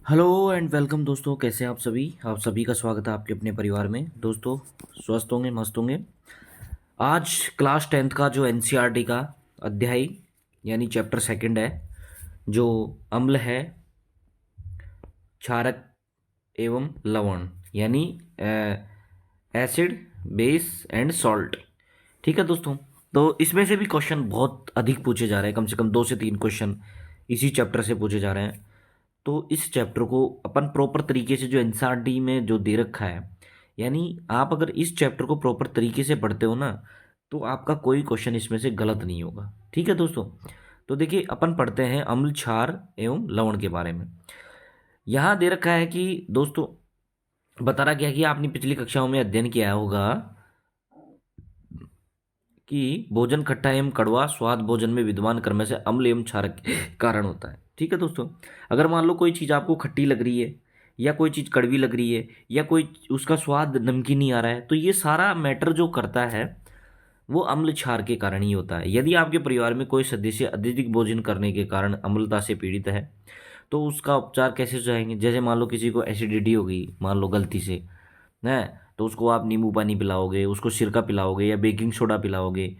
Hello and welcome दोस्तों, कैसे हैं आप सभी का स्वागत है आपके अपने परिवार में। दोस्तों स्वस्थ होंगे, मस्त होंगे। आज क्लास 10th का जो एनसीईआरटी का अध्याय यानी चैप्टर सेकंड है, जो अम्ल है, क्षारक एवं लवण, यानी एसिड, बेस एंड सॉल्ट। ठीक है दोस्तों, तो इसमें से भी क्वेश्चन बहुत अधिक पूछे जा रहे हैं, कम से कम 2 से 3 क्वेश्चन इसी चैप्टर से पूछे जा रहे हैं। तो इस चैप्टर को अपन प्रॉपर तरीके से जो एनसीईआरटी में जो दे रखा है, यानी आप अगर इस चैप्टर को प्रॉपर तरीके से पढ़ते हो ना, तो आपका कोई क्वेश्चन इसमें से गलत नहीं होगा। ठीक है दोस्तों, तो देखिए अपन पढ़ते हैं अम्ल, क्षार एवं लवण के बारे में। यहाँ दे रखा है कि दोस्तों, बता रहा गया कि आपने पिछली कक्षाओं में अध्ययन किया होगा कि भोजन खट्टा एवं कड़वा स्वाद भोजन में विद्यमान क्रम से अम्ल एवं क्षारक के कारण होता है। ठीक है दोस्तों, अगर मान लो कोई चीज़ आपको खट्टी लग रही है, या कोई चीज़ कड़वी लग रही है, या कोई उसका स्वाद नमकीन नहीं आ रहा है, तो ये सारा मैटर जो करता है वो अम्ल क्षार के कारण ही होता है। यदि आपके परिवार में कोई सदस्य अत्यधिक भोजन करने के कारण अम्लता से पीड़ित है, तो उसका उपचार कैसे सुझाएंगे। जैसे मान लो किसी को एसिडिटी हो गई, मान लो गलती से है, तो उसको आप नींबू पानी पिलाओगे, उसको सिरका पिलाओगे या बेकिंग सोडा पिलाओगे।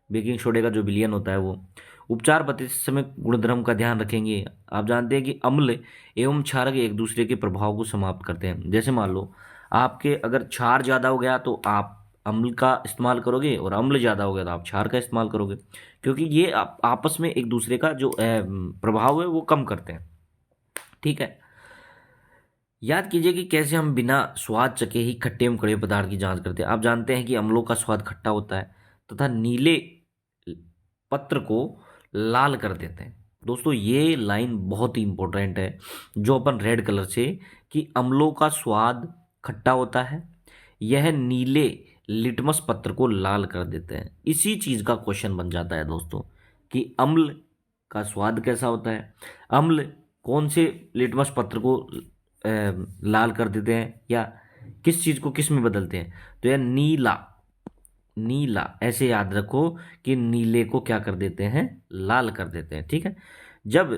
बेकिंग सोडे का जो विलयन होता है वो। उपचार बताते समय गुणधर्म का ध्यान रखेंगे। आप जानते हैं कि अम्ल एवं क्षारक एक दूसरे के प्रभाव को समाप्त करते हैं। जैसे मान लो आपके अगर क्षार ज़्यादा हो गया तो आप अम्ल का इस्तेमाल करोगे, और अम्ल ज़्यादा हो गया तो आप क्षार का इस्तेमाल करोगे, क्योंकि ये आपस में एक दूसरे का जो प्रभाव है वो कम करते हैं। ठीक है, याद कीजिए कि कैसे हम बिना स्वाद चखे ही खट्टे एवं कड़वे पदार्थ की जांच करते हैं। आप जानते हैं कि अम्लों का स्वाद खट्टा होता है तथा नीले पत्र को लाल कर देते हैं। दोस्तों ये लाइन बहुत ही इंपॉर्टेंट है जो अपन रेड कलर से, कि अम्लों का स्वाद खट्टा होता है, यह नीले लिटमस पत्र को लाल कर देते हैं। इसी चीज का क्वेश्चन बन जाता है दोस्तों कि अम्ल का स्वाद कैसा होता है, अम्ल कौन से लिटमस पत्र को लाल कर देते हैं, या किस चीज को किस में बदलते हैं। तो यह नीला, नीला ऐसे याद रखो कि नीले को क्या कर देते हैं, लाल कर देते हैं। ठीक है, जब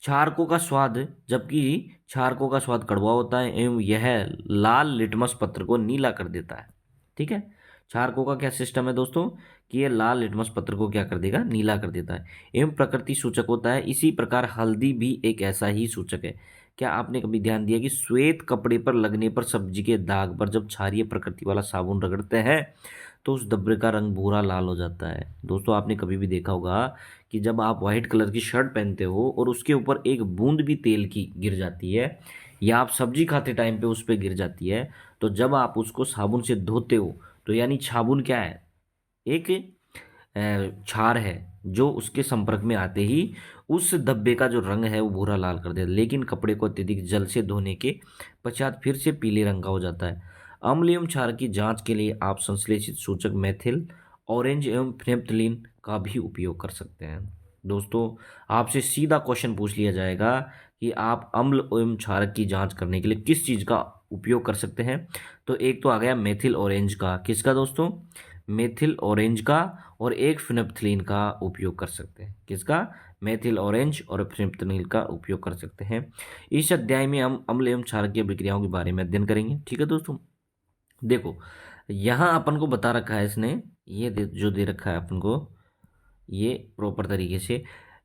क्षारकों का स्वाद जबकि क्षारकों का स्वाद कड़वा होता है एवं यह लाल लिटमस पत्र को नीला कर देता है। ठीक है, क्षारकों का क्या सिस्टम है दोस्तों, कि ये लाल लिटमस पत्र को क्या कर देगा, नीला कर देता है एवं प्रकृति सूचक होता है। इसी प्रकार हल्दी भी एक ऐसा ही सूचक है। क्या आपने कभी ध्यान दिया कि श्वेत कपड़े पर लगने पर सब्जी के दाग पर जब क्षारीय प्रकृति वाला साबुन रगड़ते हैं तो उस धब्बे का रंग भूरा लाल हो जाता है। दोस्तों आपने कभी भी देखा होगा कि जब आप व्हाइट कलर की शर्ट पहनते हो और उसके ऊपर एक बूंद भी तेल की गिर जाती है, या आप सब्जी खाते टाइम पे उस पर गिर जाती है, तो जब आप उसको साबुन से धोते हो, तो यानी साबुन क्या है, एक क्षार है जो उसके संपर्क में आते ही उस धब्बे का जो रंग है वो भूरा लाल कर देता है। लेकिन कपड़े को अत्यधिक जल से धोने के पश्चात फिर से पीले रंग का हो जाता है। अम्ल एवं क्षार की जांच के लिए आप संश्लेषित सूचक मेथिल, ऑरेंज एवं फेनेप्थलीन का भी उपयोग कर सकते हैं। दोस्तों आपसे सीधा क्वेश्चन पूछ लिया जाएगा कि आप अम्ल एवं क्षारक की जांच करने के लिए किस चीज़ का उपयोग कर सकते हैं। तो एक तो आ गया मेथिल ऑरेंज का, किसका दोस्तों, मेथिल ऑरेंज का, और एक फिनेप्थलीन का उपयोग कर सकते हैं। किसका, मेथिल ऑरेंज और फिनेप्थलीन का उपयोग कर सकते हैं। इस अध्याय में हम अम्ल एवं क्षारक की अभिक्रियाओं के बारे में अध्ययन करेंगे। ठीक है दोस्तों, देखो यहाँ अपन को बता रखा है इसने, ये जो दे रखा है अपन को, ये प्रॉपर तरीके से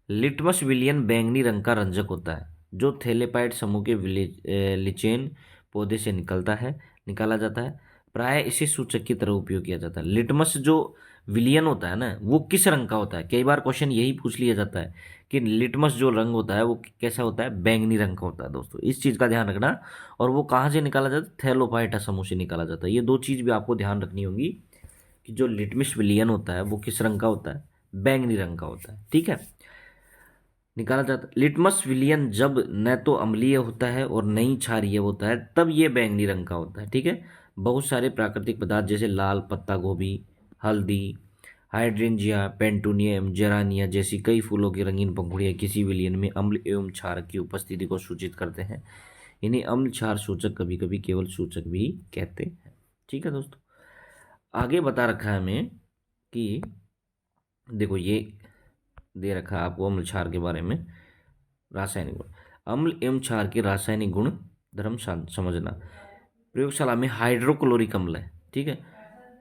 लिटमस विलियन बैंगनी रंग का रंजक होता है जो थैलेपाइड समूह के लिचेन पौधे से निकाला जाता है। प्राय इसे सूचक की तरह उपयोग किया जाता है। लिटमस जो विलियन होता है ना, वो किस रंग का होता है, कई बार क्वेश्चन यही पूछ लिया जाता है कि लिटमस जो रंग होता है वो कैसा होता है, बैंगनी रंग का होता है। दोस्तों इस चीज़ का ध्यान रखना। और वो कहाँ से निकाला जाता है, थैलोपाइटा समूह से निकाला जाता है। ये दो चीज़ भी आपको ध्यान रखनी होगी कि जो लिटमस विलियन होता है वो किस रंग का होता है, बैंगनी रंग का होता है। ठीक है, निकाला जाता है। लिटमस विलियन जब न तो अम्लीय होता है और न ही क्षारीय होता है, तब ये बैंगनी रंग का होता है। ठीक है, बहुत सारे प्राकृतिक पदार्थ जैसे लाल पत्ता गोभी, हल्दी, हाइड्रेंजिया, पेंटूनियम, जेरानिया जैसी कई फूलों की रंगीन पंखुड़ियाँ किसी विलियन में अम्ल एवं क्षारक की उपस्थिति को सूचित करते हैं। इन्हें अम्ल क्षार सूचक, कभी कभी केवल सूचक भी कहते हैं। ठीक है दोस्तों, आगे बता रखा है हमें कि देखो ये दे रखा है आपको अम्ल क्षार के बारे में, रासायनिक गुण। अम्ल एवं क्षार के रासायनिक गुण धर्म समझना। प्रयोगशाला में हाइड्रोक्लोरिक अम्ल है, ठीक है,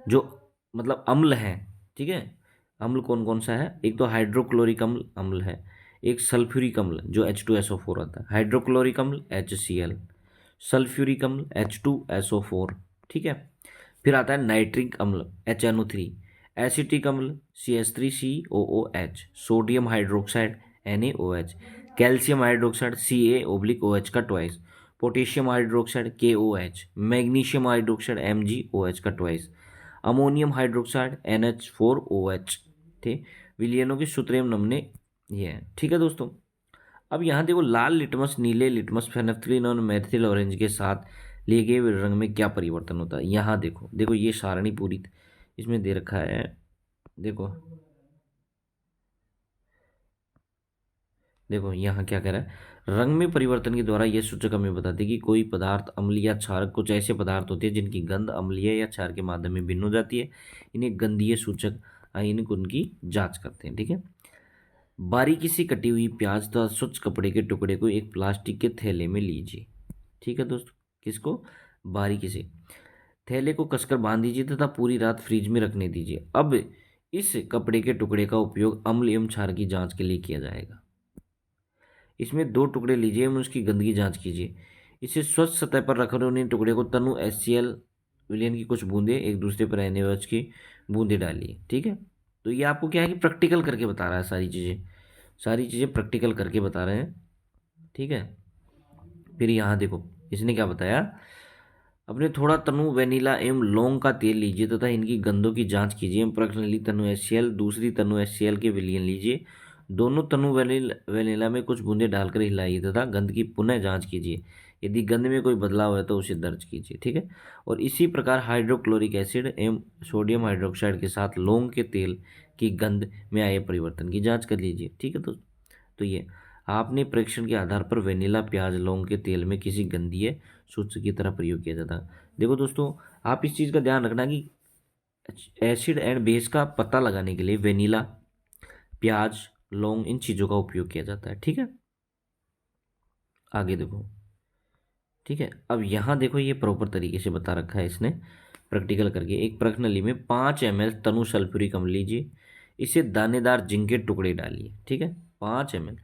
जो मतलब अम्ल है, ठीक है। अम्ल कौन कौन सा है? एक तो हाइड्रोक्लोरिक अम्ल अम्ल है, एक सल्फ्यूरिक अम्ल जो H2SO4 आता है, हाइड्रोक्लोरिक अम्ल HCl, सल्फ्यूरिक अम्ल H2SO4, ठीक है। फिर आता है नाइट्रिक अम्ल HNO3, एसिटिक अम्ल CH3COOH, sodium hydroxide NaOH, calcium hydroxide Ca/OH का twice, potassium hydroxide KOH, magnesium hydroxide MgOH का ट्वाइस, अमोनियम हाइड्रोक्साइड NH4OH, ठीक। विलियनों के सूत्र एवं नमूने ये हैं, ठीक है दोस्तों। अब यहाँ देखो लाल लिटमस, नीले लिटमस, फेनेफ्थ्लीन और मेथिल ऑरेंज के साथ लिए गए रंग में क्या परिवर्तन होता है? यहाँ देखो देखो ये सारणी पूरी इसमें दे रखा है, देखो देखो यहाँ क्या कह रहा है, रंग में परिवर्तन के द्वारा यह सूचक हमें बताते हैं कि कोई पदार्थ अम्ल या क्षारक। कुछ ऐसे पदार्थ होते हैं जिनकी गंध अम्लीय या क्षार के माध्यम में भिन्न हो जाती है, इन्हें गंधीय सूचक, इन्हें उनकी जांच करते हैं, ठीक है। बारीकी से कटी हुई प्याज तथा स्वच्छ कपड़े के टुकड़े को एक प्लास्टिक के थैले में लीजिए, ठीक है दोस्तों। किसको? बारीकी से थैले को कसकर बांध दीजिए तथा पूरी रात फ्रिज में रखने दीजिए। अब इस कपड़े के टुकड़े का उपयोग अम्ल एवं क्षार की जांच के लिए किया जाएगा। इसमें 2 टुकड़े लीजिए एवं उसकी गंदगी जांच कीजिए। इसे स्वच्छ सतह पर रखकर उन्हें टुकड़े को तनु HCl विलयन की कुछ बूंदे, एक दूसरे पर NaOH की बूंदे डालिए, ठीक है। तो ये आपको क्या है कि प्रैक्टिकल करके बता रहा है, सारी चीज़ें प्रैक्टिकल करके बता रहे हैं, ठीक है। फिर यहाँ देखो इसने क्या बताया, अपने थोड़ा तनु वेनिला एवं लौंग का तेल लीजिए तथा इनकी गंधों की जांच कीजिए एवं प्रखर तनु HCl, दूसरी तनु HCl के विलयन लीजिए, दोनों तनु वेनिला में कुछ बूंदे डालकर हिलाइए तथा गंध की पुनः जांच कीजिए। यदि गंध में कोई बदलाव है तो उसे दर्ज कीजिए, ठीक है। और इसी प्रकार हाइड्रोक्लोरिक एसिड एवं सोडियम हाइड्रोक्साइड के साथ लौंग के तेल की गंध में आए परिवर्तन की जांच कर लीजिए, ठीक है। तो ये आपने परीक्षण के आधार पर वेनिला, प्याज, लौंग के तेल में किसी गंधीय सूचक की तरह प्रयोग किया जाता है। देखो दोस्तों, आप इस चीज़ का ध्यान रखना कि एसिड एंड बेस का पता लगाने के लिए वेनिला, प्याज, लौंग इन चीज़ों का उपयोग किया जाता है, ठीक है। आगे देखो, ठीक है। अब यहाँ देखो ये प्रॉपर तरीके से बता रखा है इसने प्रैक्टिकल करके। एक प्रश्नावली में 5 ml तनु सल्फ्यूरिक अम्ल लीजिए, इसे दानेदार जिंक के टुकड़े डालिए, ठीक है। 5 ml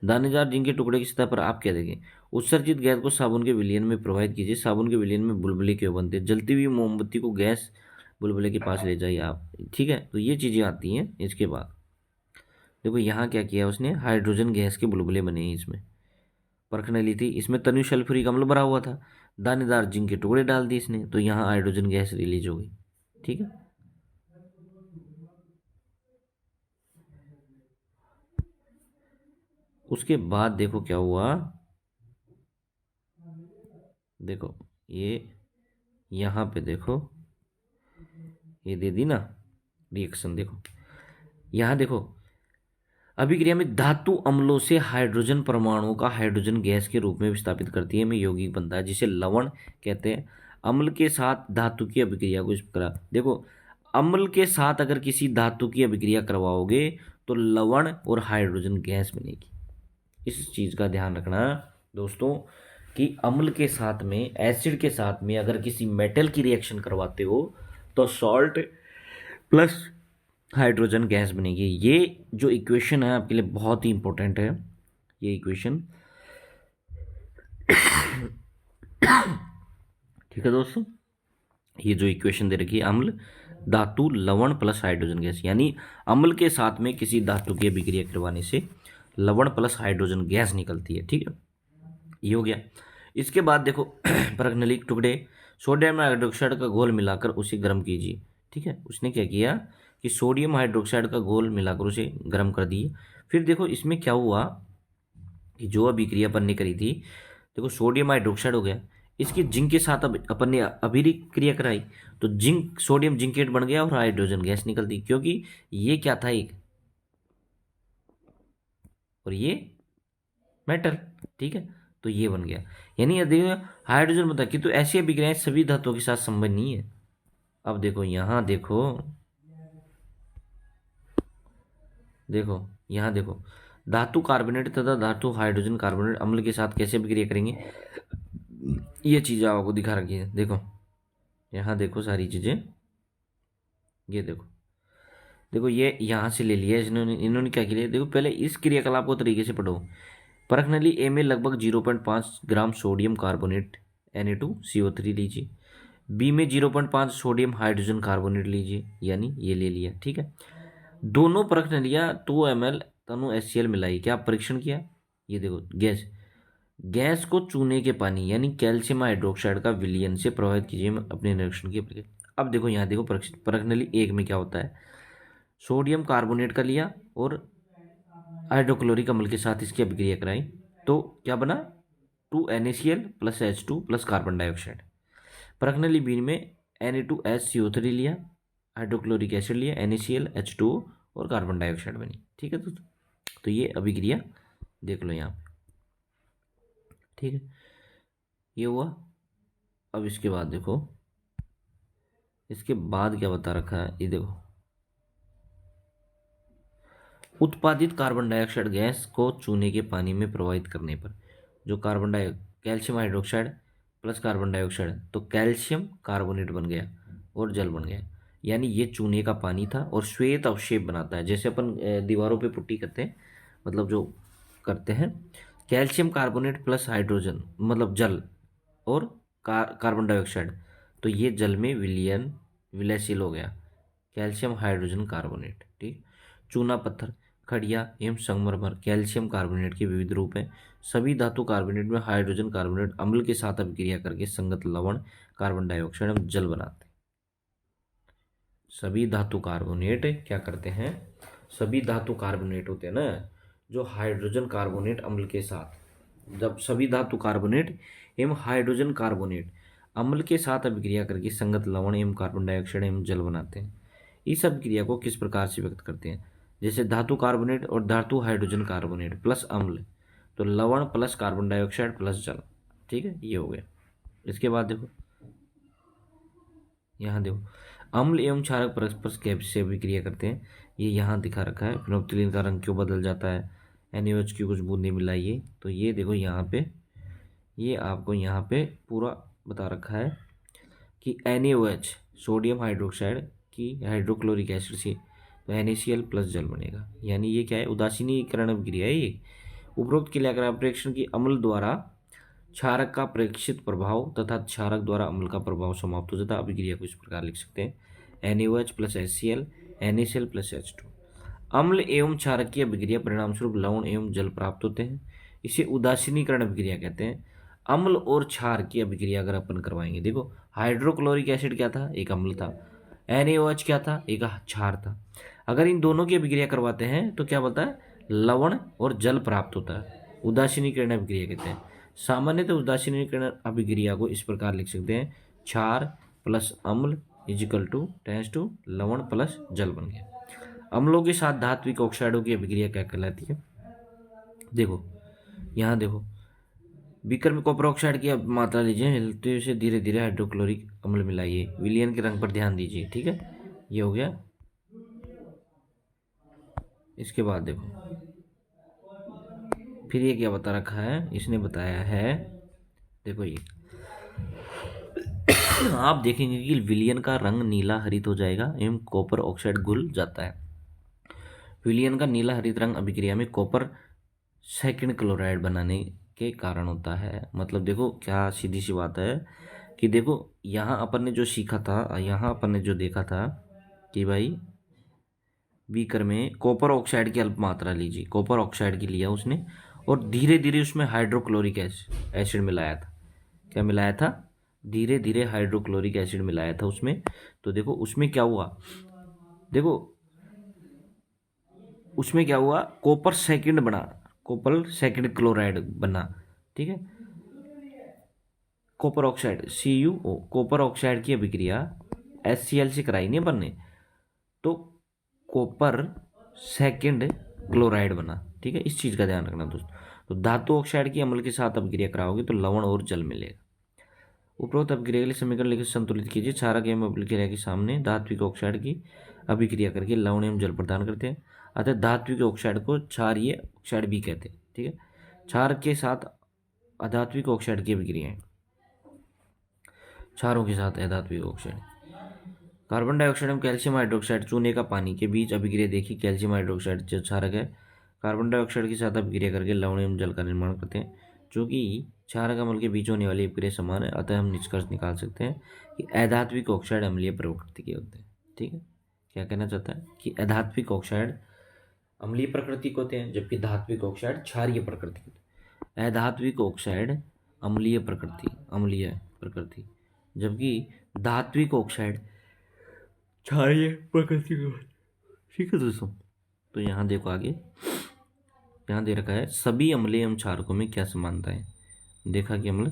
दानेदार जिंक के टुकड़े की सतह पर आप क्या देखें, उत्सर्जित गैस को साबुन के विलयन में प्रवाहित कीजिए। साबुन के विलयन में बुलबुले क्यों बनते हैं? जलती हुई मोमबत्ती को गैस बुलबुले के पास ले जाइए आप, ठीक है। तो ये चीज़ें आती हैं। इसके बाद देखो यहाँ क्या किया उसने, हाइड्रोजन गैस के बुलबुले बने हैं इसमें, परखने ली थी। इसमें तनु सल्फ्यूरिक अम्ल भरा हुआ था, दानेदार जिंक के टुकड़े डाल दिए इसने, तो यहाँ हाइड्रोजन गैस रिलीज हो गई, ठीक है। उसके बाद देखो क्या हुआ, देखो ये यहाँ पे देखो ये दे दी ना रिएक्शन, देखो यहाँ देखो, अभिक्रिया में धातु अम्लों से हाइड्रोजन परमाणुओं का हाइड्रोजन गैस के रूप में विस्थापित करती है, में यौगिक बनता है जिसे लवण कहते हैं। अम्ल के साथ धातु की अभिक्रिया को इस प्रकार देखो, अम्ल के साथ अगर किसी धातु की अभिक्रिया करवाओगे तो लवण और हाइड्रोजन गैस बनेगी। इस चीज़ का ध्यान रखना दोस्तों कि अम्ल के साथ में, एसिड के साथ में अगर किसी मेटल की रिएक्शन करवाते हो तो सॉल्ट प्लस हाइड्रोजन गैस बनेगी। ये जो इक्वेशन है आपके लिए बहुत ही इंपॉर्टेंट है, ये इक्वेशन, ठीक है दोस्तों। ये जो इक्वेशन दे रखी है, अम्ल, धातु, लवण प्लस हाइड्रोजन गैस, यानी अम्ल के साथ में किसी धातु की अभिक्रिया करवाने से लवण प्लस हाइड्रोजन गैस निकलती है, ठीक है। ये हो गया। इसके बाद देखो परखनली टुकड़े सोडियम हाइड्रोक्साइड का घोल मिलाकर उसे गर्म कीजिए, ठीक है। उसने क्या किया कि सोडियम हाइड्रोक्साइड का घोल मिलाकर उसे गर्म कर दिए। फिर देखो इसमें क्या हुआ कि जो अभिक्रिया अपन ने करी थी, देखो सोडियम हाइड्रोक्साइड हो गया, इसकी जिंक के साथ अब अपन ने अभिक्रिया कराई तो जिंक, सोडियम जिंकेट बन गया और हाइड्रोजन गैस निकलती, क्योंकि ये क्या था एक, और ये मेटल, ठीक है। तो ये बन गया, यानी यदि हाइड्रोजन बता कि तो ऐसी अभिक्रियाएं सभी धातुओं के साथ संबंध नहीं है। अब देखो यहाँ देखो, देखो यहाँ देखो, धातु कार्बोनेट तथा धातु हाइड्रोजन कार्बोनेट अम्ल के साथ कैसे अभिक्रिया करेंगे, ये चीज़ें आपको दिखा रखी है। देखो यहाँ देखो सारी चीज़ें, ये देखो देखो ये यहाँ से ले लिया इन्होंने क्या किया, देखो पहले इस क्रियाकलाप को तरीके से पढ़ो। परखनली ए में लगभग 0.5 ग्राम सोडियम कार्बोनेट Na2CO3 लीजिए, बी में 0.5 सोडियम हाइड्रोजन कार्बोनेट लीजिए, यानी ये ले लिया, ठीक है। दोनों परखनलियाँ 2 ml तनु HCl मिलाई, क्या परीक्षण किया, ये देखो गैस को चूने के पानी यानी कैल्शियम हाइड्रोक्साइड का विलयन से प्रभावित कीजिए, अपने निरीक्षण की प्रक्रिया। अब देखो यहाँ देखो परखनली एक में क्या होता है, सोडियम कार्बोनेट का लिया और हाइड्रोक्लोरिक अम्ल के साथ इसकी अभिक्रिया कराई, तो क्या बना 2NaCl + H2 + carbon dioxide. परखनली B में Na2HCO3 लिया, हाइड्रोक्लोरिक एसिड लिया, NaCl H2 और कार्बन डाइऑक्साइड बनी, ठीक है। तो ये अभिक्रिया देख लो यहाँ पे, ठीक है, ये हुआ। अब इसके बाद देखो, इसके बाद क्या बता रखा है, ये देखो उत्पादित कार्बन डाइऑक्साइड गैस को चूने के पानी में प्रवाहित करने पर जो calcium hydroxide plus carbon dioxide, तो कैल्शियम कार्बोनेट बन गया और जल बन गया, यानी ये चूने का पानी था और श्वेत अवक्षेप बनाता है, जैसे अपन दीवारों पे पुट्टी करते हैं, मतलब जो करते हैं, कैल्शियम कार्बोनेट प्लस हाइड्रोजन मतलब जल और कार्बन डाइऑक्साइड, तो ये जल में विलयशील हो गया, कैल्शियम हाइड्रोजन कार्बोनेट, ठीक। चूना पत्थर, खड़िया एवं संगमरमर कैल्शियम कार्बोनेट के विविध रूप हैं। सभी धातु कार्बोनेट में हाइड्रोजन कार्बोनेट अम्ल के साथ अभिक्रिया करके संगत लवण कार्बन डाइऑक्साइड एवं जल बनाते हैं। सभी धातु कार्बोनेट क्या करते हैं, सभी धातु कार्बोनेट होते हैं ना, जो हाइड्रोजन कार्बोनेट अम्ल के साथ, जब सभी धातु कार्बोनेट एवं हाइड्रोजन कार्बोनेट अम्ल के साथ अभिक्रिया करके संगत लवण एवं कार्बन डाइऑक्साइड एवं जल बनाते हैं। इस अभिक्रिया को किस प्रकार से व्यक्त करते हैं, जैसे धातु कार्बोनेट और धातु हाइड्रोजन कार्बोनेट प्लस अम्ल, तो लवण प्लस कार्बन डाइऑक्साइड प्लस जल, ठीक है, ये हो गया। इसके बाद देखो यहाँ देखो अम्ल एवं क्षारक परस्पर कैसे अभिक्रिया करते हैं, ये यहाँ दिखा रखा है। फिनोप्थिलीन का रंग क्यों बदल जाता है, NaOH की कुछ बूंदें मिलाइए, तो ये देखो यहाँ पे, ये आपको यहाँ पे पूरा बता रखा है कि NaOH सोडियम हाइड्रोक्साइड की हाइड्रोक्लोरिक एसिड से तो NaCl प्लस जल बनेगा, यानी ये क्या है, उदासीनीकरण अभिक्रिया है ये। उपरोक्त क्रियाकलाप प्रेक्षण की अम्ल द्वारा क्षारक का प्रेक्षित प्रभाव तथा क्षारक द्वारा अम्ल का प्रभाव समाप्त हो जाता है। अभिक्रिया को इस प्रकार लिख सकते हैं, NaOH + HCl NaCl + H2। अम्ल एवं क्षारक की अभिक्रिया परिणाम स्वरूप लवण एवं जल प्राप्त होते हैं, इसे उदासीनीकरण अभिक्रिया कहते हैं। अम्ल और क्षार की अभिक्रिया अगर अपन करवाएंगे, देखो हाइड्रोक्लोरिक एसिड क्या था, एक अम्ल था, NaOH क्या था, एक क्षार था। अगर इन दोनों की अभिक्रिया करवाते हैं तो क्या बोलता है, लवण और जल प्राप्त होता है, उदासीनीकरण अभिक्रिया कहते हैं। सामान्यतः उदासीनीकरण अभिक्रिया को इस प्रकार लिख सकते हैं, क्षार प्लस अम्ल टेंस टू लवण प्लस जल बन गया। अम्लों के साथ धात्विक ऑक्साइडों की अभिक्रिया क्या कहलाती है, देखो यहाँ देखो बीकर में कॉपर ऑक्साइड की मात्रा लीजिए, हिलते हुए धीरे धीरे हाइड्रोक्लोरिक अम्ल मिलाइए, विलयन के रंग पर ध्यान दीजिए, ठीक है, ये हो गया। इसके बाद देखो फिर ये क्या बता रखा है, इसने बताया है, देखो ये आप देखेंगे कि विलयन का रंग नीला हरित हो जाएगा एवं कॉपर ऑक्साइड घुल जाता है। विलयन का नीला हरित रंग अभिक्रिया में कॉपर सेकंड क्लोराइड बनाने के कारण होता है। मतलब देखो क्या सीधी सी बात है कि देखो यहाँ अपन ने जो सीखा था, यहाँ अपन ने जो देखा था कि भाई बीकर में कॉपर ऑक्साइड की अल्प मात्रा लीजिए, कॉपर ऑक्साइड की लिया उसने और धीरे धीरे उसमें हाइड्रोक्लोरिक एसिड मिलाया था। क्या मिलाया था, धीरे धीरे हाइड्रोक्लोरिक एसिड मिलाया था उसमें। तो देखो उसमें क्या हुआ, देखो उसमें क्या हुआ, कॉपर सेकंड बना, कॉपर सेकंड क्लोराइड बना, ठीक है। Copper oxide CuO, copper oxide की अभिक्रिया HCl से कराई नहीं अपन ने, तो कॉपर सेकंड क्लोराइड बना, ठीक है। इस चीज़ का ध्यान रखना दोस्तों। तो धातु ऑक्साइड की अम्ल के साथ अभिक्रिया कराओगे तो लवण और जल मिलेगा। उपरोक्त अभिक्रिया के लिए समीकरण लिखकर संतुलित कीजिए। क्षारक एवं अभिक्रिया के सामने धात्विक ऑक्साइड की अभिक्रिया करके लवण एवं जल प्रदान करते हैं। अतः धात्विक ऑक्साइड को क्षारीय ऑक्साइड भी कहते हैं। ठीक है, क्षार के साथ अधात्विक ऑक्साइड की अभिक्रियाएं, क्षारों के साथ अधात्विक ऑक्साइड। कार्बन डाइऑक्साइड एवं कैल्शियम हाइड्रोक्साइड चूने का पानी के बीच अभिक्रिया देखी। कैल्शियम हाइड्रोक्साइड जो क्षारक है, कार्बन डाइऑक्साइड के साथ अभिक्रिया करके लवण एवं जल का निर्माण करते हैं। चूंकि क्षारक अम्ल के बीच होने वाली अभिक्रिया समान है, अतः हम निष्कर्ष निकाल सकते हैं कि अधात्विक ऑक्साइड अम्लीय प्रकृति के होते हैं। ठीक है, क्या कहना चाहता है कि अधात्विक ऑक्साइड अम्लीय प्रकृति के होते हैं, जबकि धात्विक ऑक्साइड क्षारीय प्रकृति के होते हैं। अधात्विक ऑक्साइड अम्लीय प्रकृति, जबकि धात्विक ऑक्साइड क्षारीय प्रकृति के होते हैं। ठीक है दोस्तों, तो यहाँ देखो आगे, यहाँ दे रखा है सभी अम्लीय एवं क्षारकों में क्या समानता है। देखा कि अम्ल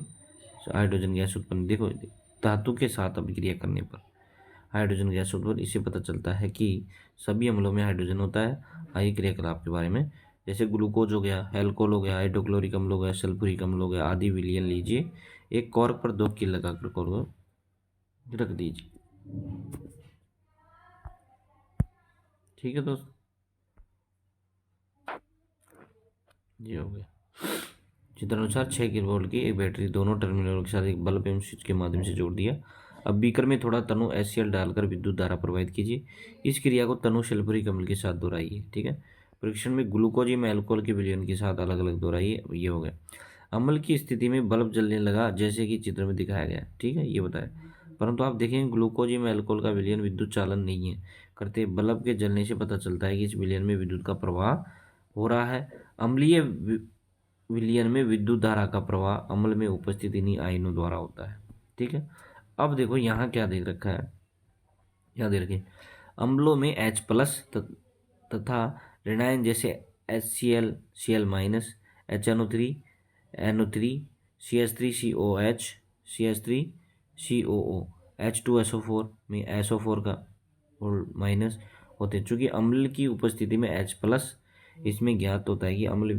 हाइड्रोजन गैस उत्पन्न, देखो धातु के साथ अभिक्रिया करने पर हाइड्रोजन गैस उत्पन्न, इससे पता चलता है कि सभी अम्लों में हाइड्रोजन होता है। आइए क्रियाकलाप के बारे में, जैसे ग्लूकोज हो गया, एल्कोहल हो गया, हाइड्रोक्लोरिक अम्ल हो गया, सल्फ्यूरिक अम्ल हो गया आदि विलयन लीजिए। एक कॉर्क पर 2 कील लगाकर कॉर्क रख दीजिए। ठीक है दोस्तों, ये हो गया। चित्रानुसार 6 किलोवोल्ट की एक बैटरी दोनों टर्मिनलों के साथ एक बल्ब एवं स्विच के माध्यम से जोड़ दिया। अब बीकर में थोड़ा तनु HCl डालकर विद्युत धारा प्रवाहित कीजिए। इस क्रिया को तनु सल्फ्यूरिक अम्ल के साथ दोहराइए। ठीक है, परीक्षण में ग्लूकोज में अल्कोहल के विलयन के साथ अलग अलग दोहराइए। ये हो गया। अम्ल की स्थिति में बल्ब जलने लगा जैसे कि चित्र में दिखाया गया। ठीक है, ये बताया, परंतु आप देखेंगे ग्लूकोज में अल्कोहल का विलयन विद्युत चालन नहीं है करते। बल्ब के जलने से पता चलता है कि इस विलयन में विद्युत का प्रवाह हो रहा है। अम्लीय विलयन में विद्युत धारा का प्रवाह अम्ल में उपस्थित इन्हीं आयनों द्वारा होता है। ठीक है, अब देखो यहाँ क्या दे रखा है, यहाँ दे रखिए अम्लों में H प्लस तथा ऋणायन जैसे HCl, Cl minus, HNO3, NO3, CH3COH, CH3COO, H2SO4 में SO4 का माइनस होते हैं। चूँकि अम्ल की उपस्थिति में H प्लस, इसमें ज्ञात होता है कि अम्ल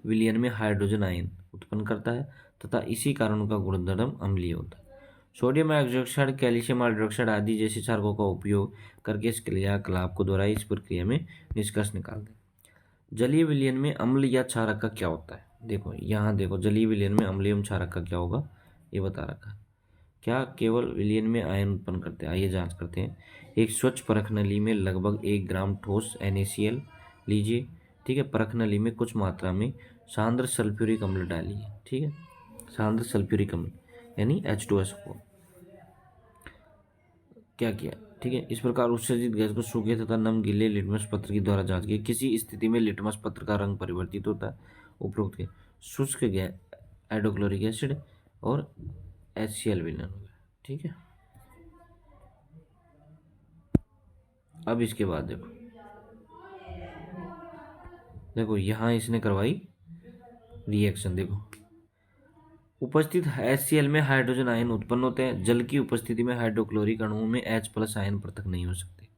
विलयन में हाइड्रोजन आयन उत्पन्न करता है तथा इसी कारण का गुणधर्म अम्लीय होता है। सोडियम हाइड्रोक्साइड, कैल्शियम हाइड्रोक्साइड आदि जैसे क्षारकों का उपयोग करके इस क्रियाकलाप को दोहराई। इस प्रक्रिया में निष्कर्ष निकाल दें। जलीय विलयन में अम्ल या क्षारक का क्या होता है। देखो यहाँ देखो, जलीय विलयन में अम्ल एवं क्षारक का क्या होगा ये बता रखा है। क्या केवल विलयन में आयन उत्पन्न करते हैं। आइए जांच करते हैं। एक स्वच्छ परख नली में लगभग 1 ग्राम ठोस NaCl लीजिए। ठीक है, परख नली में कुछ मात्रा में सांद्र सल्फ्यूरिक अम्ल डालिए। ठीक है, सांद्र सल्फ्यूरिक अम्ल यानी H2SO4 क्या किया। ठीक है, इस प्रकार उत्सर्जित गैस को सूखे तथा नम गीले लिटमस पत्र के द्वारा जांच की। किसी स्थिति में लिटमस पत्र का रंग परिवर्तित होता है। उपरोक्त के शुष्क गैस हाइड्रोक्लोरिक एसिड और HCl विलयन हो गया। ठीक है, अब इसके बाद देखो यहाँ इसने करवाई रिएक्शन। देखो उपस्थित HCl में हाइड्रोजन आयन उत्पन्न होते हैं। जल की उपस्थिति में हाइड्रोक्लोरिक अणुओं में H प्लस आयन पृथक नहीं हो सकते,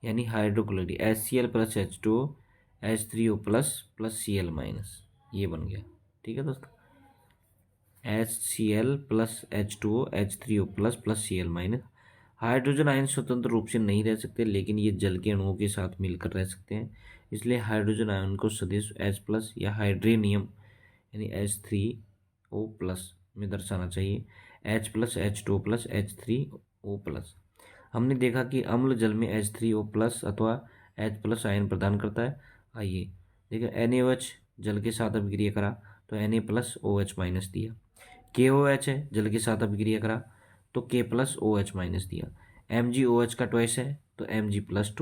यानी hydrochloric HCl plus H2O H3O plus plus Cl minus, ये बन गया। ठीक है दोस्तों, HCl plus H2O H3O plus plus Cl minus. Hydrogen ion स्वतंत्र रूप से नहीं रह सकते, लेकिन ये जल के अणुओं के साथ मिलकर रह सकते हैं। इसलिए हाइड्रोजन आयन को सदिश H प्लस या हाइड्रेनियम यानी H3O प्लस में दर्शाना चाहिए। H plus H2O plus H3O plus. हमने देखा कि अम्ल जल में H3O प्लस अथवा H प्लस आयन प्रदान करता है। आइए देखिए, NaOH जल के साथ अभिक्रिया करा तो Na प्लस OH माइनस दिया। KOH है, जल के साथ अभिक्रिया करा तो K प्लस OH माइनस दिया। MgOH का ट्वाइस है तो Mg प्लस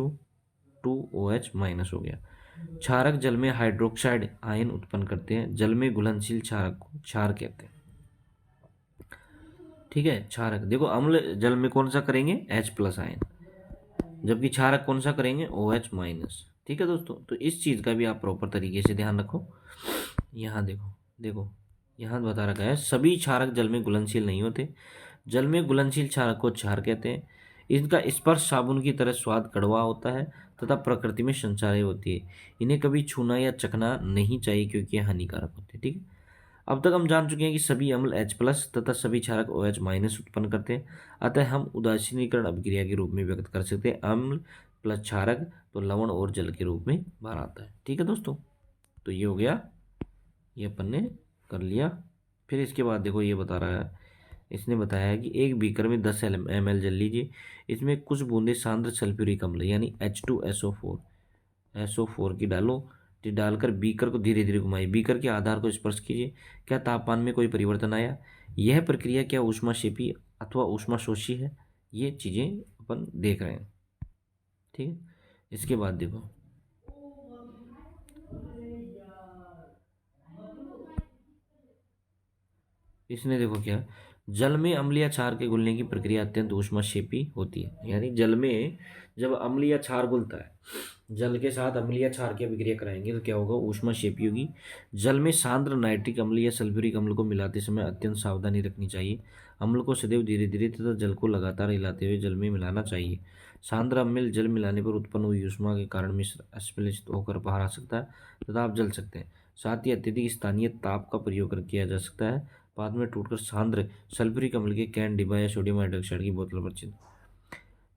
2OH माइनस हो गया। क्षारक जल में हाइड्रोक्साइड आयन उत्पन्न करते हैं। जल में घुलनशील क्षारक को क्षार कहते हैं। ठीक है, क्षारक देखो, अम्ल जल में कौन सा करेंगे H प्लस आयन, जबकि क्षारक कौन सा करेंगे OH माइनस। ठीक है दोस्तों, तो इस चीज़ का भी आप प्रॉपर तरीके से ध्यान रखो। यहाँ देखो यहाँ बता रखा है सभी क्षारक जल में घुलनशील नहीं होते। जल में घुलनशील क्षारक को क्षार कहते हैं। इनका स्पर्श साबुन की तरह स्वाद कड़वा होता है तथा प्रकृति में संचारी होती है। इन्हें कभी छूना या चखना नहीं चाहिए क्योंकि ये हानिकारक होते हैं। ठीक है, अब तक हम जान चुके हैं कि सभी अम्ल H प्लस तथा सभी क्षारक OH माइनस उत्पन्न करते हैं। अतः हम उदासीनीकरण अभिक्रिया के रूप में व्यक्त कर सकते हैं अम्ल प्लस क्षारक, तो लवण और जल के रूप में बाहर आता है। ठीक है दोस्तों, तो ये हो गया, ये अपन ने कर लिया। फिर इसके बाद देखो ये बता रहा है, इसने बताया है कि एक बीकर में 10 ml जल लीजिए, इसमें कुछ बूंदे सांद्र सल्फ्यूरिक अम्ल यानी H2SO4 की डालो। तो डालकर बीकर को धीरे धीरे घुमाइए, बीकर के आधार को स्पर्श कीजिए, क्या तापमान में कोई परिवर्तन आया, यह प्रक्रिया क्या ऊष्माक्षेपी अथवा ऊष्माशोषी है, ये चीज़ें अपन देख रहे हैं। ठीक है, इसके बाद देखो इसने देखो क्या, जल में अम्ल या क्षार के घुलने की प्रक्रिया अत्यंत ऊष्माक्षेपी होती है। यानी जल में जब अम्ल या क्षार घुलता है, जल के साथ अम्ल या क्षार की अभिक्रिया कराएंगे तो क्या होगा, ऊष्माक्षेपी होगी। जल में सांद्र नाइट्रिक अम्ल या सल्फ्यूरिक अम्ल को मिलाते समय अत्यंत सावधानी रखनी चाहिए। अम्ल को सदैव धीरे धीरे तथा जल को लगातार हिलाते हुए जल में मिलाना चाहिए। सांद्र अम्ल जल मिलाने पर उत्पन्न हुई ऊष्मा के कारण मिश्र अस्फलित होकर बाहर आ सकता है तथा आप जल सकते हैं। साथ ही अत्यधिक स्थानीय ताप का प्रयोग कर किया जा सकता है। बाद में टूटकर सांद्र सल्फ्यूरिक अम्ल के कैन, डिब्बा या सोडियम हाइड्रोक्साइड की बोतल पर चिन्ह।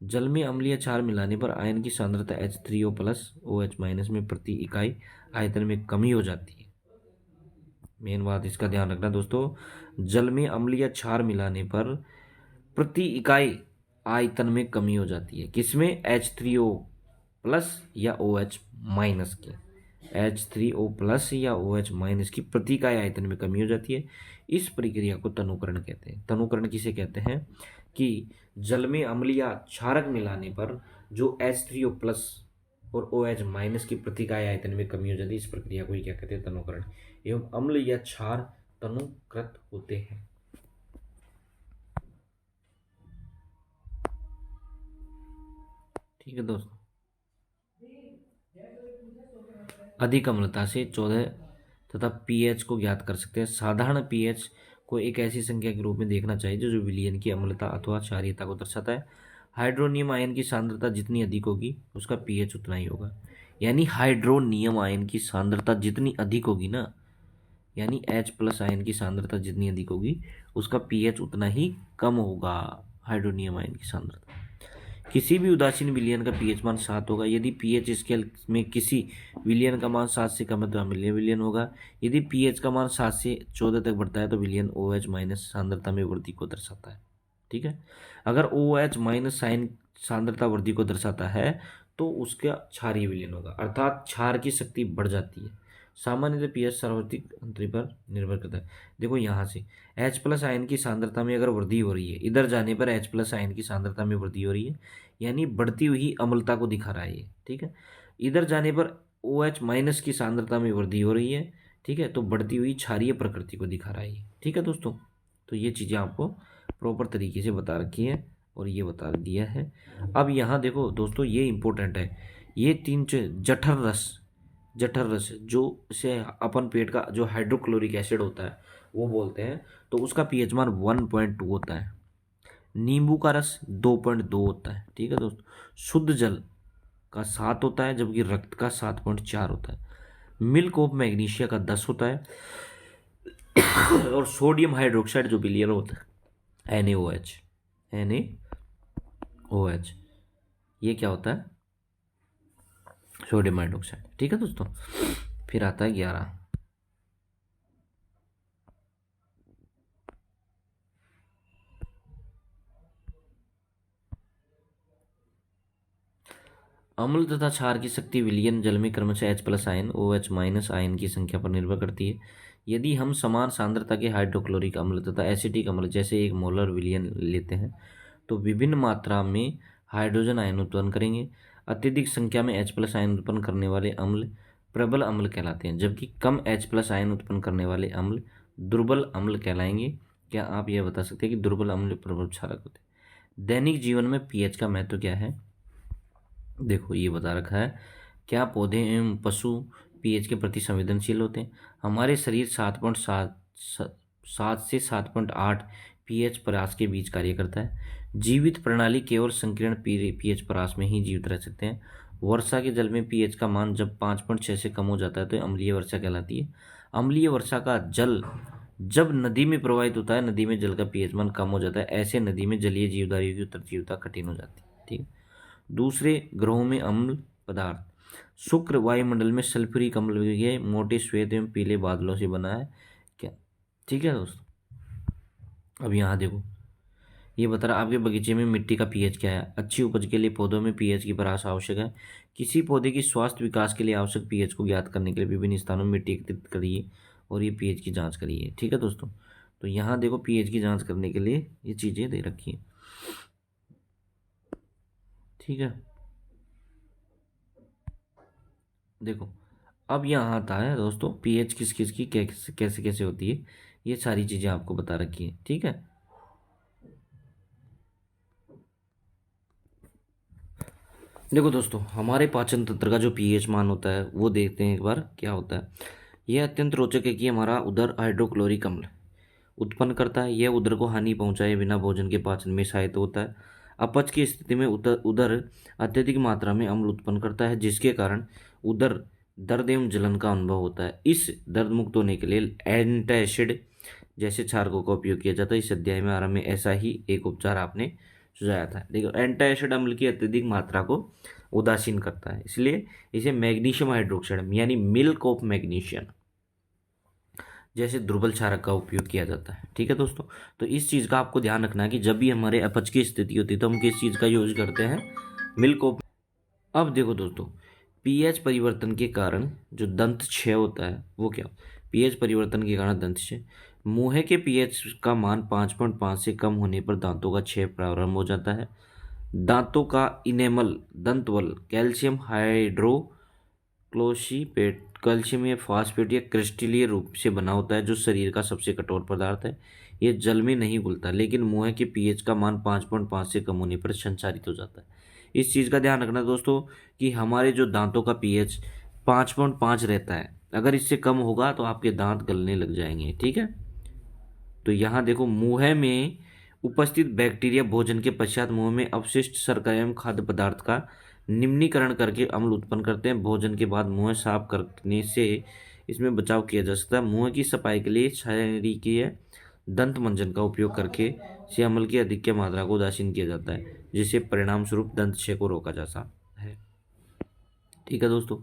जल में अम्ल या क्षार मिलाने पर आयन की सांद्रता H3O प्लस OH माइनस में प्रति इकाई आयतन में कमी हो जाती है। मेन बात इसका ध्यान रखना दोस्तों, जल में अम्ल या क्षार मिलाने पर प्रति इकाई आयतन में कमी हो जाती है। किसमें, H3O प्लस या OH माइनस की, H3O प्लस या OH माइनस की प्रति इकाई आयतन में कमी हो जाती है। इस प्रक्रिया को तनुकरण कहते हैं। तनुकरण किसे कहते हैं, कि जल में अम्ल या क्षारक मिलाने पर जो H3O प्लस और OH माइनस की प्रति इकाई आयतन में कमी हो जाती है, इस प्रक्रिया को ही क्या कहते हैं, तनुकरण। एवं अम्ल या क्षार तनुकृत होते हैं। ठीक है दोस्तों, अधिक अम्लता से 14 तथा पीएच को ज्ञात कर सकते हैं। साधारण पीएच को एक ऐसी संख्या के रूप में देखना चाहिए जो विलयन की अम्लता अथवा क्षारीयता को दर्शाता है। हाइड्रोनियम आयन की सांद्रता जितनी अधिक होगी उसका पीएच उतना ही होगा। यानी हाइड्रोनियम आयन की सांद्रता जितनी अधिक होगी ना, यानी H प्लस आयन की सांद्रता जितनी अधिक होगी उसका पीएच उतना ही कम होगा, हाइड्रोनियम आयन की सांद्रता। किसी भी उदासीन विलयन का पीएच मान 7 होगा। यदि पीएच स्केल में किसी विलयन का मान 7 से कम है तो अम्लीय विलयन होगा। यदि पीएच का मान 7 से 14 तक बढ़ता है तो विलयन OH माइनस सांद्रता में वृद्धि को दर्शाता है। ठीक है, अगर OH माइनस साइन सांद्रता वृद्धि को दर्शाता है तो उसका क्षारीय विलयन होगा, अर्थात क्षार की शक्ति बढ़ जाती है। सामान्यतः पीएच सार्वत्रिक अंतरी पर निर्भर करता है। देखो यहाँ से H प्लस आयन की सांद्रता में अगर वृद्धि हो रही है, इधर जाने पर H प्लस आयन की सांद्रता में वृद्धि हो रही है, यानी बढ़ती हुई अम्लता को दिखा रहा है ये। ठीक है, इधर जाने पर OH माइनस की सांद्रता में वृद्धि हो रही है, ठीक है, तो बढ़ती हुई क्षारीय प्रकृति को दिखा रहा है ये। ठीक है दोस्तों, तो ये चीज़ें आपको प्रॉपर तरीके से बता रखी है और ये बता दिया है। अब यहाँ देखो दोस्तों, ये इंपॉर्टेंट है, ये तीन जठर रस जो से अपन पेट का जो हाइड्रोक्लोरिक एसिड होता है वो बोलते हैं, तो उसका पीएच मान 1.2 होता है। नींबू का रस 2.2 होता है। ठीक है दोस्तों, शुद्ध जल का 7 होता है जबकि रक्त का 7.4 होता है। मिल्क ऑफ मैग्नीशिया का 10 होता है और सोडियम हाइड्रोक्साइड जो विलयन होता है NaOH, ये क्या होता है, सोडियम हाइड्रोक्साइड। ठीक है दोस्तों, फिर आता है 11। अम्ल तथा क्षार की शक्ति विलयन जल में क्रमशः H plus ion OH minus ion की संख्या पर निर्भर करती है। यदि हम समान सांद्रता के हाइड्रोक्लोरिक अम्ल तथा एसिटिक अम्ल जैसे एक मोलर विलयन लेते हैं तो विभिन्न मात्रा में हाइड्रोजन आयन उत्पन्न करेंगे। अत्यधिक संख्या में H प्लस आयन उत्पन्न करने वाले अम्ल प्रबल अम्ल कहलाते हैं, जबकि कम H प्लस आयन उत्पन्न करने वाले अम्ल दुर्बल अम्ल कहलाएंगे। क्या आप यह बता सकते हैं कि दुर्बल अम्ल प्रबल क्षारक होते हैं? दैनिक जीवन में पीएच का महत्व क्या है? देखो ये बता रखा है, क्या पौधे एवं पशु पीएच के प्रति संवेदनशील होते हैं? हमारे शरीर 7 से 7.8 पीएच परास के बीच कार्य करता है। जीवित प्रणाली केवल संकीर्ण पीएच परास में ही जीवित रह सकते हैं। वर्षा के जल में पीएच का मान जब 5.6 से कम हो जाता है तो अम्लीय वर्षा कहलाती है। अम्लीय वर्षा का जल जब नदी में प्रवाहित होता है, नदी में जल का पीएच मान कम हो जाता है, ऐसे नदी में जलीय जीवधारियों की उतरती कठिन हो जाती है। ठीक है, दूसरे ग्रहों में अम्ल पदार्थ। शुक्र वायुमंडल में सल्फ्यूरिक अम्ल के मोटे श्वेत एवं पीले बादलों से बना है क्या। ठीक है दोस्तों, अब यहाँ देखो, ये बता रहा आपके बगीचे में मिट्टी का पीएच क्या है। अच्छी उपज के लिए पौधों में पीएच की परास आवश्यक है। किसी पौधे की स्वास्थ्य विकास के लिए आवश्यक पीएच को ज्ञात करने के लिए विभिन्न स्थानों में मिट्टी एकत्रित करिए और ये पीएच की जांच करिए। ठीक है दोस्तों, तो यहाँ देखो पीएच की जांच करने के लिए ये चीज़ें दे रखी हैं। ठीक है, देखो अब यहाँ आता है दोस्तों पीएच किस किस की कैसे कैसे कैसे होती है, ये सारी चीज़ें आपको बता रखी है। ठीक है, देखो दोस्तों हमारे पाचन तंत्र का जो पीएच मान होता है वो देखते हैं एक बार क्या होता है। यह अत्यंत रोचक है कि हमारा उदर हाइड्रोक्लोरिक अम्ल उत्पन्न करता है। यह उदर को हानि पहुंचाए बिना भोजन के पाचन में सहायता होता है। अपच की स्थिति में उदर अत्यधिक मात्रा में अम्ल उत्पन्न करता है, जिसके कारण उदर दर्द एवं जलन का अनुभव होता है। इस दर्द मुक्त होने के लिए एंटासिड जैसे क्षारकों का उपयोग किया जाता है। इस अध्याय में आरंभ में ऐसा ही एक उपचार आपने सुझाया था। देखो एंटासिड अम्ल की अत्यधिक मात्रा को उदासीन करता है, इसलिए इसे मैग्नीशियम हाइड्रोक्साइड यानी मिल्क ऑफ मैग्नीशियम जैसे दुर्बल क्षारक का उपयोग किया जाता है। ठीक है दोस्तों, तो इस चीज़ का आपको ध्यान रखना है कि जब भी हमारे अपच की स्थिति होती है तो हम किस चीज़ का यूज करते हैं, मिल्क ऑफ। अब देखो दोस्तों, पीएच परिवर्तन के कारण जो दंत क्षय होता है वो क्या, पीएच परिवर्तन के कारण दंत क्षय। मुंह के पीएच का मान 5.5 से कम होने पर दांतों का क्षय प्रारंभ हो जाता है। दांतों का इनेमल दंतवल कैल्शियम हाइड्रोक्लोसीपेट कैल्शियम या फास्फेट या क्रिस्टलीय रूप से बना होता है, जो शरीर का सबसे कठोर पदार्थ है। ये जल में नहीं घुलता, लेकिन मुंह के पीएच का मान 5.5 से कम होने पर संचारित हो जाता है। इस चीज़ का ध्यान रखना दोस्तों कि हमारे जो दांतों का पीएच 5.5 रहता है, अगर इससे कम होगा तो आपके दांत गलने लग जाएंगे। ठीक है, तो यहाँ देखो मुंह में उपस्थित बैक्टीरिया भोजन के पश्चात मुंह में अवशिष्ट शर्करा एवं खाद्य पदार्थ का निम्नीकरण करके अम्ल उत्पन्न करते हैं। भोजन के बाद मुंह साफ करने से इसमें बचाव किया जा सकता है। मुंह की सफाई के लिए क्षारीय दंत मंजन का उपयोग करके से अम्ल की अधिक मात्रा को उदासीन किया जाता है, जिससे परिणाम स्वरूप दंत क्षय को रोका जा सकता है। ठीक है दोस्तों,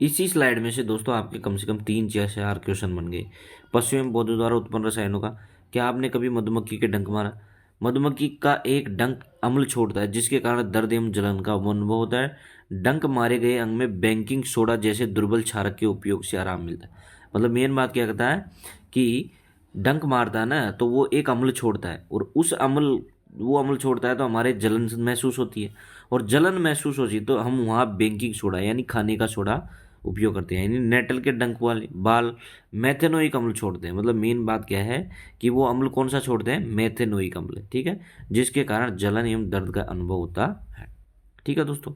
इसी स्लाइड में से दोस्तों आपके कम से कम 3 या 4 क्वेश्चन बन गए। पशु एवं पौधों द्वारा उत्पन्न रसायनों का, क्या आपने कभी मधुमक्खी के डंक मारा। मधुमक्खी का एक डंक अम्ल छोड़ता है, जिसके कारण दर्द एवं जलन का अनुभव होता है। डंक मारे गए अंग में बेकिंग सोडा जैसे दुर्बल क्षारक के उपयोग से आराम मिलता है। मतलब मेन बात क्या कहता है कि डंक मारता है ना तो वो एक अम्ल छोड़ता है, और उस अम्ल वो अम्ल छोड़ता है तो हमारे जलन महसूस होती है, और जलन महसूस होती है तो हम वहाँ बेकिंग सोडा यानी खाने का सोडा उपयोग करते हैं। यानी नेटल के डंक वाले बाल मेथेनोइक अम्ल छोड़ते हैं। मतलब मेन बात क्या है कि वो अम्ल कौन सा छोड़ते हैं, मेथेनोइक अम्ल। ठीक है, जिसके कारण जलन एवं दर्द का अनुभव होता है। ठीक है दोस्तों,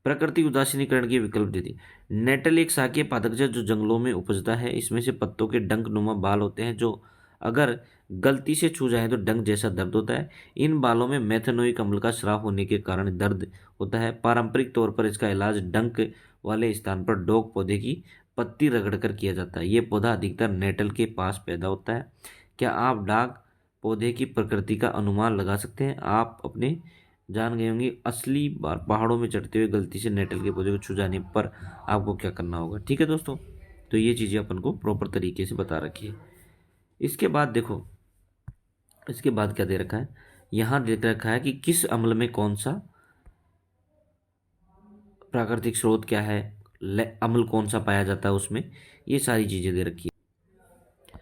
प्रकृति उदासीनीकरण के विकल्प देती। नेटल एक शाकीय पादप है जो जंगलों में उपजता है। इसमें से पत्तों के डंक नुमा बाल होते हैं, जो अगर गलती से छू जाए तो डंक जैसा दर्द होता है। इन बालों में मेथेनोइक अम्ल का स्राव होने के कारण दर्द होता है। पारंपरिक तौर पर इसका इलाज डंक वाले स्थान पर डॉग पौधे की पत्ती रगड़कर किया जाता है। ये पौधा अधिकतर नेटल के पास पैदा होता है। क्या आप डाक पौधे की प्रकृति का अनुमान लगा सकते हैं। आप अपने जान गए होंगे असली बार पहाड़ों में चढ़ते हुए गलती से नेटल के पौधे को छू जाने पर आपको क्या करना होगा। ठीक है दोस्तों, तो ये चीज़ें अपन को प्रॉपर तरीके से बता रखी है। इसके बाद देखो, इसके बाद क्या दे रखा है, यहाँ दे रखा है कि किस अम्ल में कौन सा प्राकृतिक स्रोत क्या है, अम्ल कौन सा पाया जाता है उसमें, ये सारी चीज़ें दे रखी है।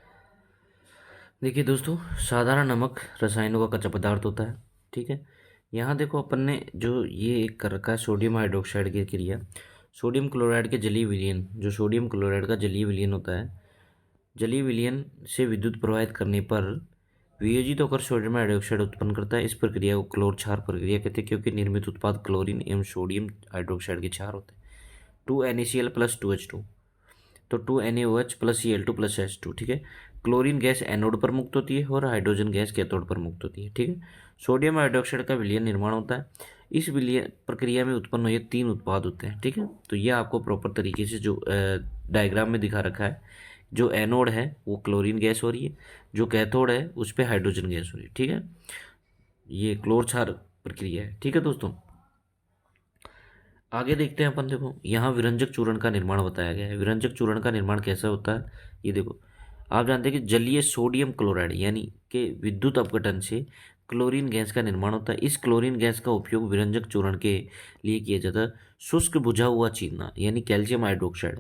देखिए दोस्तों, साधारण नमक रसायनों का कच्चा पदार्थ होता है। ठीक है, यहाँ देखो अपन ने जो ये एक कर रखा है सोडियम हाइड्रोक्साइड की क्रिया। सोडियम क्लोराइड के जलीय विलयन, जो सोडियम क्लोराइड का जलीय विलयन होता है, जलीय विलयन से विद्युत प्रवाहित करने पर वियोजित होकर सोडियम हाइड्रोक्साइड उत्पन्न करता है। इस प्रक्रिया को क्लोर क्षार प्रक्रिया कहते हैं, क्योंकि निर्मित उत्पाद क्लोरीन एवं सोडियम हाइड्रोक्साइड के क्षार होते हैं। 2NaCl प्लस 2H2, तो 2NaOH plus Cl2 plus H2। ठीक है, क्लोरीन गैस एनोड पर मुक्त होती है और हाइड्रोजन गैस कैथोड पर मुक्त होती है। ठीक है, सोडियम हाइड्रोक्साइड का विलयन निर्माण होता है। इस विलयन प्रक्रिया में उत्पन्न हुए 3 उत्पाद होते हैं। ठीक है, तो यह आपको प्रॉपर तरीके से जो डायग्राम में दिखा रखा है, जो एनोड है वो क्लोरीन गैस हो रही है, जो कैथोड है उस पर हाइड्रोजन गैस हो रही है। ठीक है, ये क्लोर क्षार प्रक्रिया है। ठीक है दोस्तों, आगे देखते हैं अपन। देखो यहाँ विरंजक चूर्ण का निर्माण बताया गया है। विरंजक चूर्ण का निर्माण कैसे होता है ये देखो। आप जानते हैं कि जलीय सोडियम क्लोराइड यानी कि विद्युत अपघटन से क्लोरीन गैस का निर्माण होता है। इस क्लोरीन गैस का उपयोग विरंजक चूर्ण के लिए किया जाता है। शुष्क बुझा हुआ चीना यानी कैल्शियम हाइड्रोक्साइड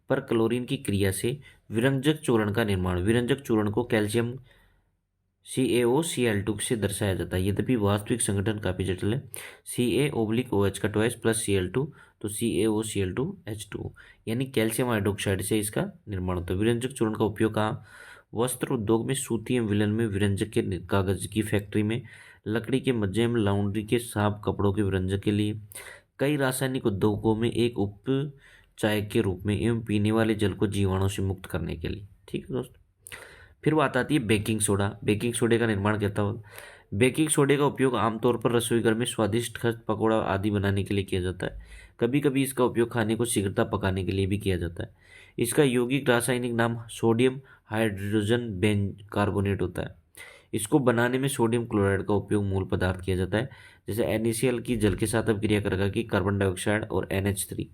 पर क्लोरीन की क्रिया से विरंजक चूर्ण का निर्माण। विरंजक चूर्ण को कैल्शियम CaOCl2 से दर्शाया जाता है। यद्यपि वास्तविक संगठन काफी जटिल है। Ca/OH का ट्वाइस प्लस Cl2 तो CaOCl2H2 यानी कैल्शियम हाइड्रोक्साइड से इसका निर्माण होता है। विरंजक चूर्ण का उपयोग कहाँ? वस्त्र उद्योग में, सूती एवं विलन में, विरंजक के कागज की फैक्ट्री में, लकड़ी के मज्जे एवं लाउंड्री के साफ कपड़ों के विरंजक के लिए, कई रासायनिक उद्योगों में एक उपचाय के रूप में एवं पीने वाले जल को जीवाणुओं से मुक्त करने के लिए। ठीक है दोस्तों। फिर बात आती है बेकिंग सोडा। बेकिंग सोडे का निर्माण क्या था? बेकिंग सोडे का उपयोग आमतौर पर रसोई घर में स्वादिष्ट खस्त पकौड़ा आदि बनाने के लिए किया जाता है। कभी कभी इसका उपयोग खाने को शीघ्रता पकाने के लिए भी किया जाता है। इसका यौगिक रासायनिक नाम सोडियम हाइड्रोजन बेन कार्बोनेट होता है। इसको बनाने में सोडियम क्लोराइड का उपयोग मूल पदार्थ किया जाता है। जैसे NaCl की जल के साथ अभिक्रिया करके कार्बन डाइऑक्साइड और NH3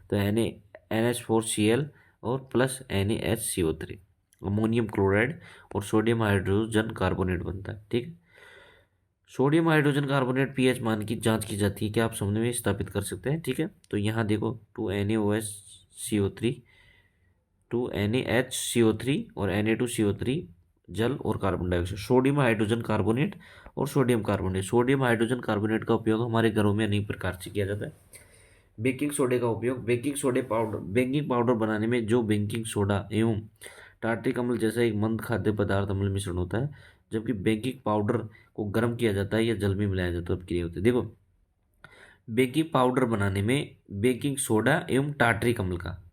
तो NH4Cl और प्लस NaHCO3 अमोनियम क्लोराइड और सोडियम हाइड्रोजन कार्बोनेट बनता है। ठीक है। सोडियम हाइड्रोजन कार्बोनेट pH मान की जांच की जाती है कि आप समझने में स्थापित कर सकते हैं। ठीक है। तो यहाँ देखो 2NaOH CO3 2NaHCO3 और Na2CO3 जल और carbon dioxide, sodium hydrogen carbonate और sodium carbonate. Sodium hydrogen carbonate का उपयोग हमारे घरों में अनेक प्रकार से किया जाता है। बेकिंग सोडे का उपयोग बेकिंग पाउडर बनाने में जो बेकिंग सोडा एवं टार्ट्रिक अम्ल जैसा एक मंद खाद्य पदार्थ अम्ल मिश्रण होता है, जबकि बेकिंग पाउडर को गर्म किया जाता है या जल में मिलाया जाता है, क्रिया होती है। देखो बेकिंग पाउडर बनाने में बेकिंग सोडा एवं टार्ट्रिक अम्ल का,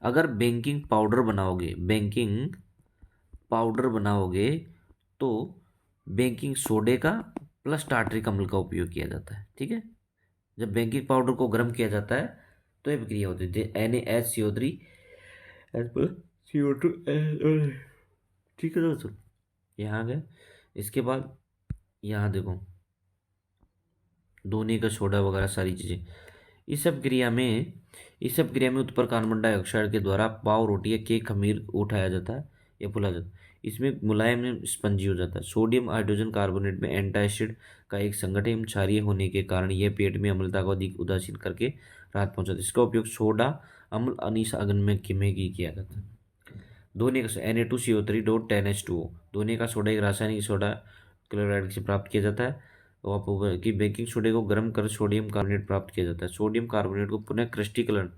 अगर बेकिंग पाउडर बनाओगे तो बेकिंग सोडे का प्लस टार्ट्रिक अम्ल का उपयोग किया जाता है। ठीक है। जब बेकिंग पाउडर को गर्म किया जाता है तो ये क्रिया होती है NaHCO3 CO2। ठीक है दोस्तों। यहाँ गए। इसके बाद यहाँ देखो धोने का सोडा वगैरह सारी चीज़ें, इस सब क्रिया में उत्पन्न कार्बन डाइऑक्साइड के द्वारा पाव, रोटी या केक खमीर उठाया जाता है या फुला जाता है। इसमें मुलायम स्पंजी हो जाता है। सोडियम हाइड्रोजन कार्बोनेट में एंटासिड का एक संगठन एवं क्षारीय होने के कारण यह पेट में अम्लता को अधिक उदासीन करके राहत पहुंचाता है। इसका उपयोग सोडा अम्ल अनिशागन में किया जाता है। धोने का Na2CO3.10H2O धोने का सोडा एक रासायनिक सोडा क्लोराइड से प्राप्त किया जाता है। तो आप कि बेकिंग सोडे को गर्म कर सोडियम कार्बोनेट प्राप्त किया जाता है। सोडियम कार्बोनेट को पुनः क्रिस्टलीकरण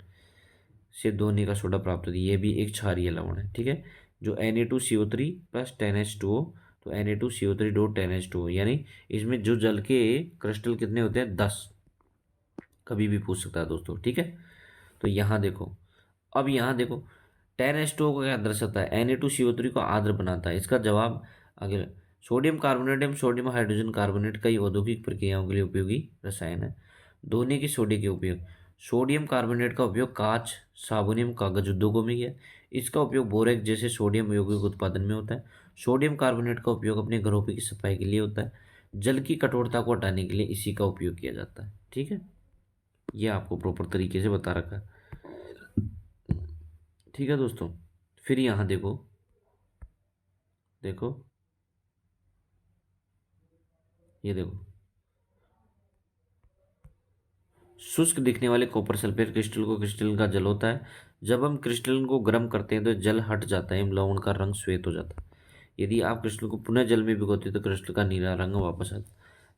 से धोने का सोडा प्राप्त होती है। ये भी एक क्षारीय लवण है। ठीक है। जो Na2CO3 प्लस 10H2O तो Na2CO3.10H2O यानी इसमें जो जल के क्रिस्टल कितने होते हैं? 10। कभी भी पूछ सकता है दोस्तों। ठीक है। तो यहाँ देखो, अब यहाँ देखो 10H2O को क्या दर्शाता है? Na2CO3 को आर्द्र बनाता है। इसका जवाब आगे। सोडियम कार्बोनेट एवं सोडियम हाइड्रोजन कार्बोनेट कई औद्योगिक प्रक्रियाओं के लिए उपयोगी रसायन है। धोने के सोडे के उपयोग, सोडियम कार्बोनेट का उपयोग कांच, साबुन एवं कागज उद्योगों में किया। इसका उपयोग बोरेक्स जैसे सोडियम यौगिक उत्पादन में होता है। सोडियम कार्बोनेट का उपयोग अपने घरों की सफाई के लिए होता है। जल की कठोरता को हटाने के लिए इसी का उपयोग किया जाता है। ठीक है। यह आपको प्रॉपर तरीके से बता रखा है। ठीक है दोस्तों। फिर यहाँ देखो देखो ये देखो शुष्क दिखने वाले कॉपर सल्फेट क्रिस्टल को क्रिस्टल का जल होता है। जब हम क्रिस्टल को गर्म करते हैं तो जल हट जाता है एवं लवण का रंग श्वेत हो जाता है। यदि आप क्रिस्टल को पुनः जल में भिगोते हैं तो क्रिस्टल का नीला रंग वापस आता है।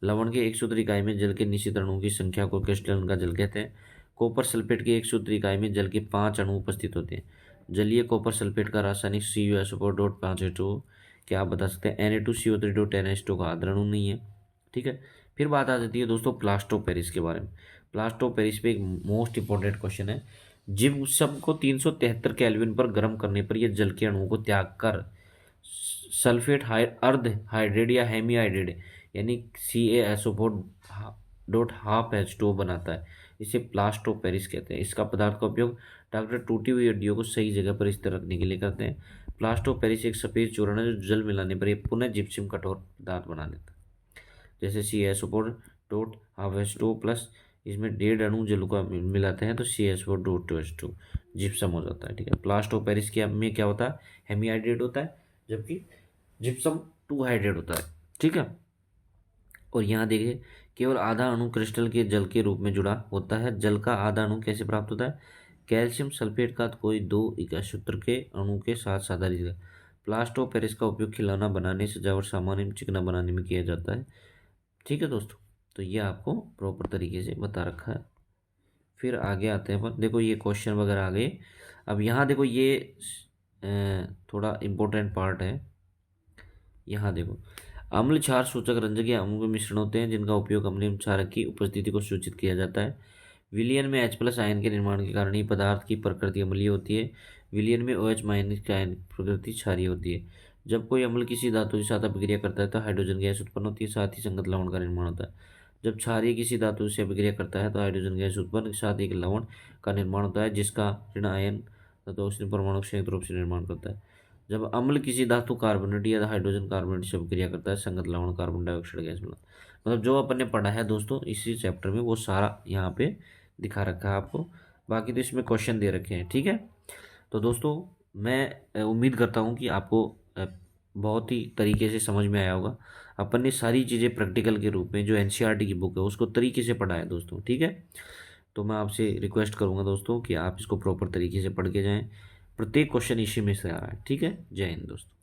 लवण के 100 इकाई में जल के निश्चित अणुओं की संख्या को क्रिस्टल का जल कहते हैं। कॉपर सल्फेट के 100 इकाई में जल के 5 अणु उपस्थित होते हैं। जलीय कॉपर सल्फेट का रासायनिक CuSO4.5H2O क्या आप बता सकते हैं? Na2CO3.10H2O का आद्र अणु नहीं है। ठीक है। फिर बात आ जाती है दोस्तों प्लास्टो पेरिस के बारे में। प्लास्टो पेरिस पे एक मोस्ट इंपॉर्टेंट क्वेश्चन है। जिप्सम को 373 केल्विन पर गर्म करने पर यह जल के अणुओं को त्याग कर सल्फेट अर्ध हाइड्रेट या हेमी हाइड्रेट यानी CaSO4.5H2O बनाता है। इसे प्लास्टो पेरिस कहते हैं। इसका पदार्थ का उपयोग डॉक्टर टूटी हुई हड्डियों को सही जगह पर स्थिर रखने के लिए करते हैं। प्लास्टो पेरिस एक सफेद चूर्ण है जो जल मिलाने पर यह पुनः जिप्सम कठोर पदार्थ बना देता है। जैसे CaSO4.5H2O प्लस इसमें 1.5 अणु जल का मिलाते हैं तो CH4 2 जिप्सम हो जाता है। ठीक है, प्लास्टर ऑफ पेरिस के में क्या होता है, हेमीहाइड्रेट होता है, जबकि जिप्सम 2 हाइड्रेट होता है। ठीक है, और यहाँ देखिए केवल आधा अणु क्रिस्टल के जल के रूप में जुड़ा होता है। जल का आधा अणु कैसे प्राप्त होता है, कैल्शियम सल्फेट का कोई 2 इका सूत्र के अणु के साथ आधारित है। प्लास्टर ऑफ पेरिस का उपयोग खिलौना बनाने, सजावट सामान एवं चिकना बनाने में किया जाता है। ठीक है दोस्तों, तो ये आपको प्रॉपर तरीके से बता रखा है। फिर आगे आते हैं अपन, देखो ये क्वेश्चन वगैरह आ गए। अब यहाँ देखो ये थोड़ा इम्पोर्टेंट पार्ट है। यहाँ देखो, अम्ल क्षार सूचक रंजक या अम्ल के मिश्रण होते हैं जिनका उपयोग अम्लीय क्षारक की उपस्थिति को सूचित किया जाता है। विलयन में H+ आयन के निर्माण के कारण ही पदार्थ की प्रकृति अम्लीय होती है। विलयन में OH- के आयन की प्रकृति क्षारीय होती है। जब कोई अम्ल किसी धातु के साथ अभिक्रिया करता है तो हाइड्रोजन गैस उत्पन्न होती है, साथ ही संगत लवण का निर्माण होता है। जब क्षारीय किसी धातु से अभिक्रिया करता है तो हाइड्रोजन गैस उत्पन्न के साथ एक लवण का निर्माण होता है, जिसका ऋण आयन तथा उष्ण परमाणु संयुक्त रूप से निर्माण करता है। जब अम्ल किसी धातु कार्बोनेट या हाइड्रोजन कार्बोनेट से अभिक्रिया करता है, संगत लवण कार्बन डाइऑक्साइड गैस मिला। मतलब जो अपन ने पढ़ा है दोस्तों इसी चैप्टर में वो सारा यहाँ पे दिखा रखा है आपको। बाकी तो इसमें क्वेश्चन दे रखे हैं। ठीक है, तो दोस्तों मैं उम्मीद करता हूँ कि आपको बहुत ही तरीके से समझ में आया होगा। अपन ने सारी चीज़ें प्रैक्टिकल के रूप में जो NCERT की बुक है उसको तरीके से पढ़ा है दोस्तों। ठीक है, तो मैं आपसे रिक्वेस्ट करूँगा दोस्तों कि आप इसको प्रॉपर तरीके से पढ़ के जाएँ। प्रत्येक क्वेश्चन इसी में से आ रहा है। ठीक है, जय हिंद दोस्तों।